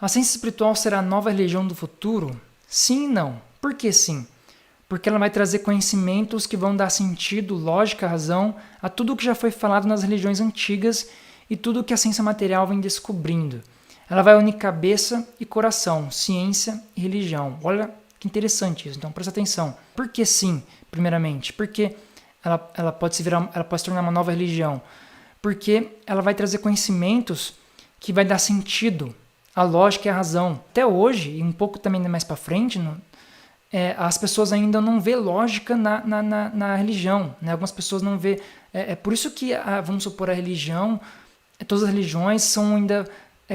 A ciência espiritual será a nova religião do futuro? Sim e não. Por que sim? Porque ela vai trazer conhecimentos que vão dar sentido, lógica, razão a tudo o que já foi falado nas religiões antigas e tudo o que a ciência material vem descobrindo. Ela vai unir cabeça e coração, ciência e religião. Olha que interessante isso, então presta atenção. Por que sim, primeiramente? Porque ela pode se tornar uma nova religião. Porque ela vai trazer conhecimentos que vai dar sentido, a lógica e a razão. Até hoje, e um pouco também mais para frente, as pessoas ainda não vê lógica na religião. Né? Algumas pessoas não vê. É por isso que, vamos supor, a religião, todas as religiões são ainda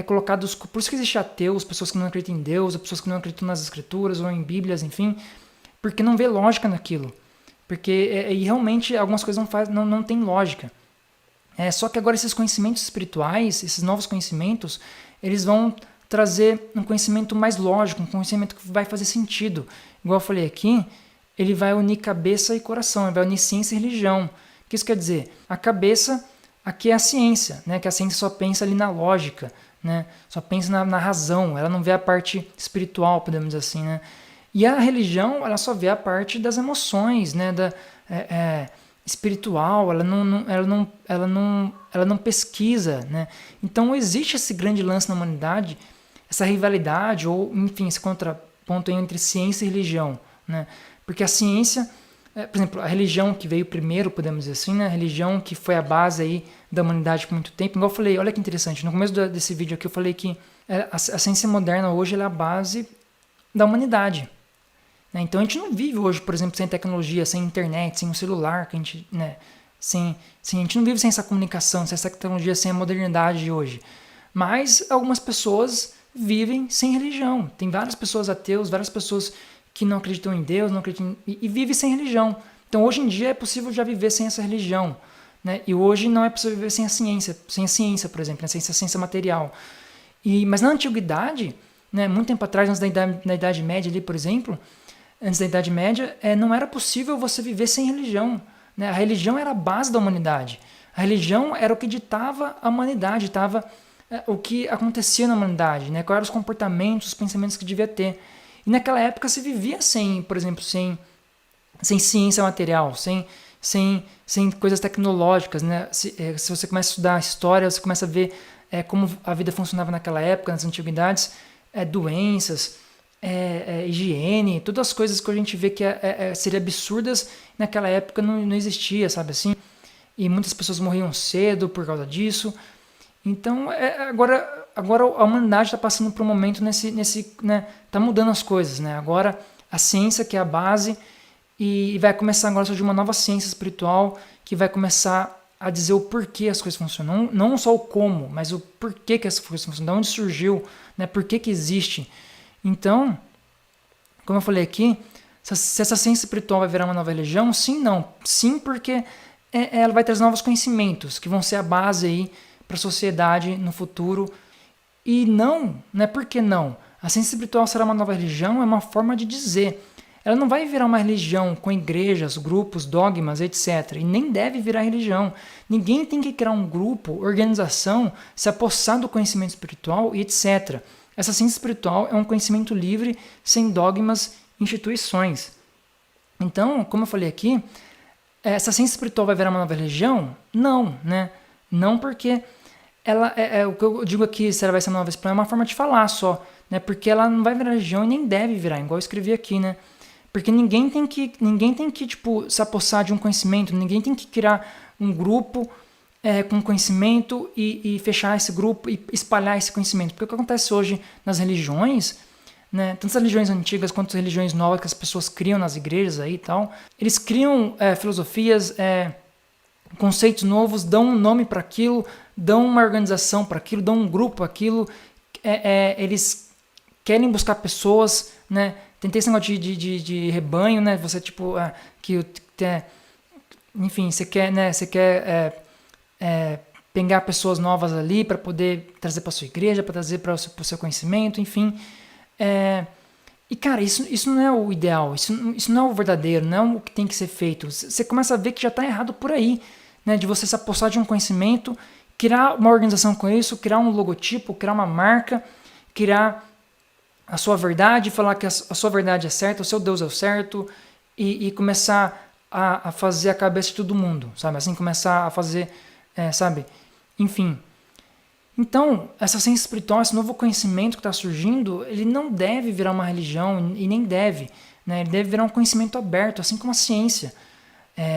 colocados. Por isso que existe ateus, pessoas que não acreditam em Deus, pessoas que não acreditam nas escrituras ou em bíblias, enfim, porque não vê lógica naquilo. Porque e realmente algumas coisas não tem lógica. Só que agora esses conhecimentos espirituais, esses novos conhecimentos, eles vão trazer um conhecimento mais lógico, um conhecimento que vai fazer sentido. Igual eu falei aqui, ele vai unir cabeça e coração, ele vai unir ciência e religião. O que isso quer dizer? A cabeça, aqui é a ciência, né? Que a ciência só pensa ali na lógica, né? Só pensa na razão, ela não vê a parte espiritual, podemos dizer assim, né? E a religião, ela só vê a parte das emoções, né? Espiritual, ela não pesquisa, né? Então existe esse grande lance na humanidade, essa rivalidade, ou enfim, esse contraponto entre ciência e religião, né? Porque a ciência, por exemplo, a religião que veio primeiro, podemos dizer assim, né? A religião que foi a base aí da humanidade por muito tempo, igual eu falei, olha que interessante, no começo desse vídeo aqui eu falei que a ciência moderna hoje ela é a base da humanidade. Então a gente não vive hoje, por exemplo, sem tecnologia, sem internet, sem um celular, que a gente, né, a gente não vive sem essa comunicação, sem essa tecnologia, sem a modernidade de hoje. Mas algumas pessoas vivem sem religião. Tem várias pessoas ateus, várias pessoas que não acreditam em Deus, não acreditam e vivem sem religião. Então hoje em dia é possível já viver sem essa religião, né? E hoje não é possível viver sem a ciência, por exemplo, sem a ciência material. Mas na antiguidade, né, muito tempo atrás, na Idade Média ali, por exemplo, antes da Idade Média, não era possível você viver sem religião. Né? A religião era a base da humanidade. A religião era o que ditava a humanidade, ditava o que acontecia na humanidade, né? Quais eram os comportamentos, os pensamentos que devia ter. E naquela época se vivia sem, por exemplo, sem ciência material, sem coisas tecnológicas. Né? Se você começa a estudar a história, você começa a ver como a vida funcionava naquela época, nas antiguidades, doenças, higiene, todas as coisas que a gente vê que seriam absurdas naquela época não existia, sabe assim? E muitas pessoas morriam cedo por causa disso. Então, agora a humanidade está passando por um momento né, tá mudando as coisas, né? Agora a ciência que é a base e vai começar agora a surgir uma nova ciência espiritual que vai começar a dizer o porquê as coisas funcionam, não só o como, mas o porquê que as coisas funcionam, de onde surgiu, né? Por que existe. Então, como eu falei aqui, se essa ciência espiritual vai virar uma nova religião, sim, não. Sim, porque ela vai trazer novos conhecimentos que vão ser a base aí para a sociedade no futuro. E não, né? Por que não? A ciência espiritual será uma nova religião, é uma forma de dizer. Ela não vai virar uma religião com igrejas, grupos, dogmas, etc. E nem deve virar religião. Ninguém tem que criar um grupo, organização, se apossar do conhecimento espiritual e etc. Essa ciência espiritual é um conhecimento livre, sem dogmas, instituições. Então, como eu falei aqui, essa ciência espiritual vai virar uma nova religião? Não, né? Não porque ela o que eu digo aqui, se ela vai ser uma nova religião, é uma forma de falar só, né? Porque ela não vai virar religião e nem deve virar, igual eu escrevi aqui, né? Porque ninguém tem que tipo, se apossar de um conhecimento, ninguém tem que criar um grupo com conhecimento e fechar esse grupo e espalhar esse conhecimento. Porque o que acontece hoje nas religiões, né, tanto as religiões antigas quanto as religiões novas que as pessoas criam nas igrejas aí e tal, eles criam filosofias, conceitos novos, dão um nome para aquilo, dão uma organização para aquilo, dão um grupo para aquilo, eles querem buscar pessoas, né? Tem esse negócio de rebanho, né? Você tipo enfim, você quer, né? Você quer pegar pessoas novas ali para poder trazer para sua igreja, para trazer para o seu conhecimento, enfim. E cara, isso não é o ideal, isso não é o verdadeiro, não é o que tem que ser feito. Você começa a ver que já está errado por aí, né? De você se apossar de um conhecimento, criar uma organização com isso, criar um logotipo, criar uma marca, criar a sua verdade, falar que a sua verdade é certa, o seu Deus é o certo, e começar a fazer a cabeça de todo mundo, sabe? Assim, começar a fazer, sabe? Enfim. Então, essa ciência espiritual, esse novo conhecimento que está surgindo, ele não deve virar uma religião, e nem deve, né? Ele deve virar um conhecimento aberto, assim como a ciência.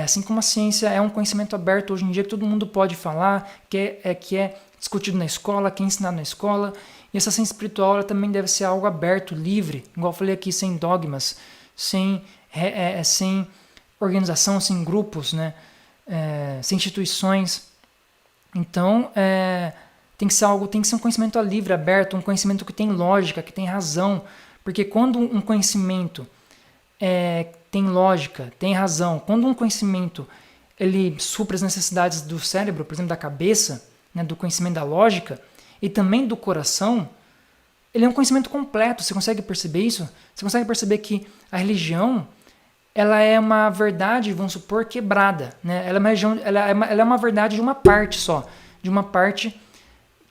Assim como a ciência é um conhecimento aberto hoje em dia que todo mundo pode falar, que é discutido na escola, que é ensinado na escola, e essa ciência espiritual ela também deve ser algo aberto, livre, igual eu falei aqui, sem dogmas, sem organização, sem grupos, né? Sem instituições. Então, tem que ser um conhecimento livre, aberto, um conhecimento que tem lógica, que tem razão, porque quando um conhecimento tem lógica, tem razão, quando um conhecimento ele supre as necessidades do cérebro, por exemplo, da cabeça, né, do conhecimento da lógica e também do coração, ele é um conhecimento completo. Você consegue perceber isso? Você consegue perceber que a religião ela é uma verdade, vamos supor, quebrada, né? Ela é uma verdade de uma parte só, de uma parte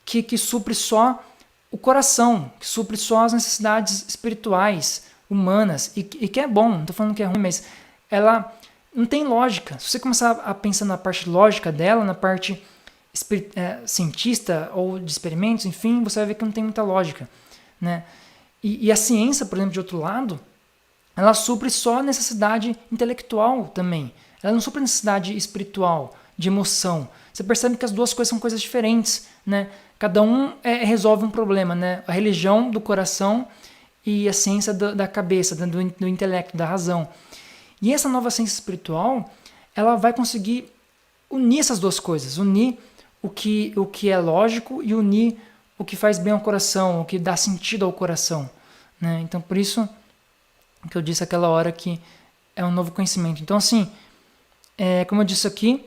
que supre só o coração, que supre só as necessidades espirituais, humanas, e que é bom, não estou falando que é ruim, mas ela não tem lógica. Se você começar a pensar na parte lógica dela, na parte cientista ou de experimentos, enfim, você vai ver que não tem muita lógica, né? E a ciência, por exemplo, de outro lado, ela supre só a necessidade intelectual também. Ela não supre a necessidade espiritual, de emoção. Você percebe que as duas coisas são coisas diferentes, né? Cada um resolve um problema, né? A religião do coração e a ciência da cabeça, do intelecto, da razão. E essa nova ciência espiritual, ela vai conseguir unir essas duas coisas, unir o que é lógico e unir o que faz bem ao coração, o que dá sentido ao coração, né? Então, por isso que eu disse aquela hora que é um novo conhecimento. Então, assim, como eu disse aqui,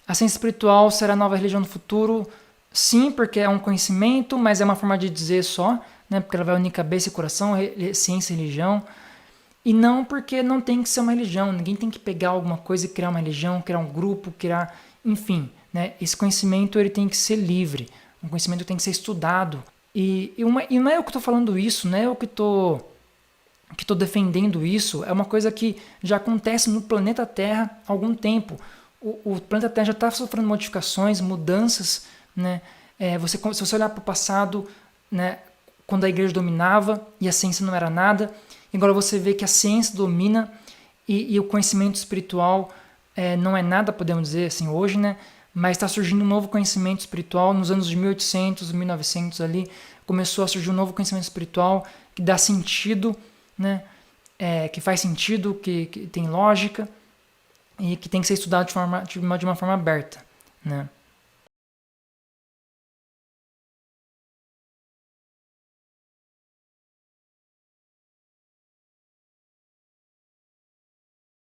a ciência espiritual será a nova religião no futuro, sim, porque é um conhecimento, mas é uma forma de dizer só, né? Porque ela vai unir cabeça e coração, ciência e religião. E não porque não tem que ser uma religião, ninguém tem que pegar alguma coisa e criar uma religião, criar um grupo, enfim, né? Esse conhecimento ele tem que ser livre, um conhecimento tem que ser estudado. E não é eu que estou falando isso, não é eu que estou defendendo isso, é uma coisa que já acontece no planeta Terra há algum tempo. O planeta Terra já está sofrendo modificações, mudanças, né? Se você olhar para o passado, né, quando a igreja dominava e a ciência não era nada, agora você vê que a ciência domina e o conhecimento espiritual não é nada, podemos dizer assim, hoje, né? Mas está surgindo um novo conhecimento espiritual nos anos de 1800, 1900 ali, começou a surgir um novo conhecimento espiritual que dá sentido, né? Que faz sentido, que tem lógica e que tem que ser estudado de uma forma aberta, né?